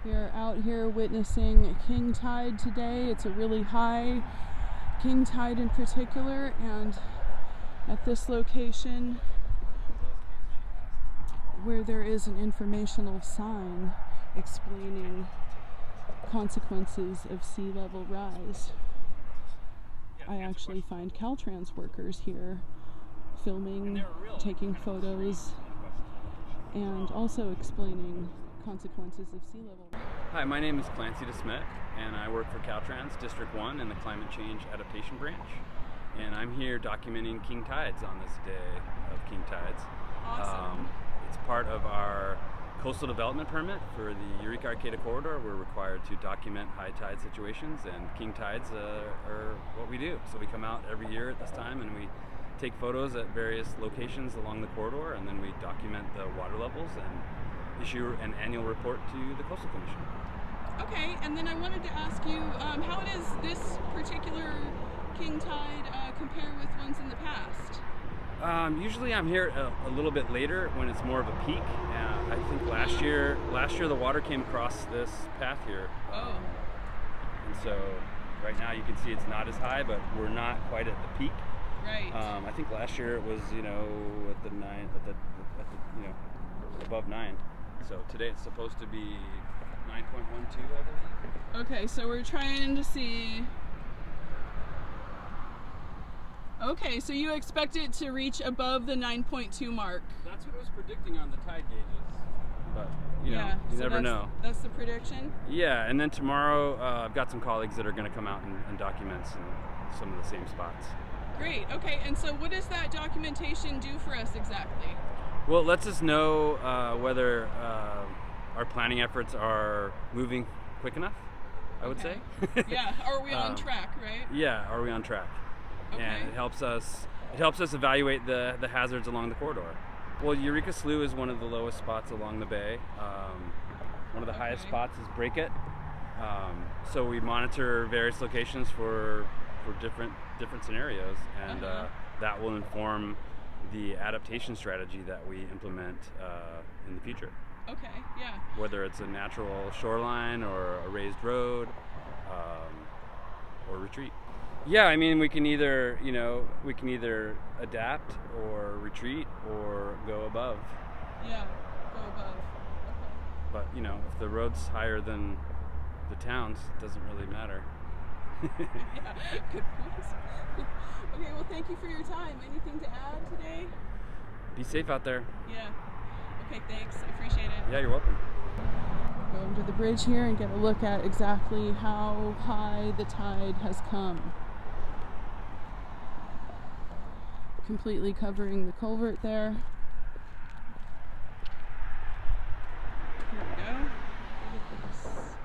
We are out here witnessing king tide today. It's a really high king tide in particular, and at this location where there is an informational sign explaining consequences of sea level rise, I actually find CalTrans workers here filming, taking photos, and also explaining consequences of sea level rise. Hi, my name is Clancy DeSmet, and I work for CalTrans District 1 in the Climate Change Adaptation Branch. And I'm here documenting king tides on this day of king tides. Awesome. It's part of our coastal development permit for the Eureka-Arcata corridor. We're required to document high tide situations, and king tides are what we do. So we come out every year at this time and we take photos at various locations along the corridor, and then we document the water levels and issue an annual report to the Coastal Commission. Okay, and then I wanted to ask you, how does this particular king tide compare with ones in the past? Usually I'm here a little bit later when it's more of a peak. I think last year the water came across this path here. Oh. And so right now you can see it's not as high, but we're not quite at the peak. Right. I think last year it was, at the 9, above 9. So today it's supposed to be 9.12, I believe. Okay, so we're trying to see. Okay, so you expect it to reach above the 9.2 mark. That's what it was predicting on the tide gauges. But, you never know. That's the prediction? Yeah, and then tomorrow I've got some colleagues that are going to come out and document some of the same spots. Great, okay, and so what does that documentation do for us exactly? Well, it lets us know whether our planning efforts are moving quick enough, I would say. Yeah, are we on track, right? Yeah, are we on track? Okay. And it helps us evaluate the hazards along the corridor. Well, Eureka Slough is one of the lowest spots along the bay. One of the highest spots is Break It. So we monitor various locations for different scenarios, and that will inform the adaptation strategy that we implement in the future. Okay, yeah. Whether it's a natural shoreline or a raised road, or retreat. Yeah, I mean, we can either adapt or retreat or go above. Yeah, go above. Okay. But if the road's higher than the towns, it doesn't really matter. Yeah, good point. Okay, well, thank you for your time. Anything to add today? Be safe out there. Yeah. Okay, thanks. I appreciate it. Yeah, you're welcome. Go under the bridge here and get a look at exactly how high the tide has come. Completely covering the culvert there. Here we go. Look at this.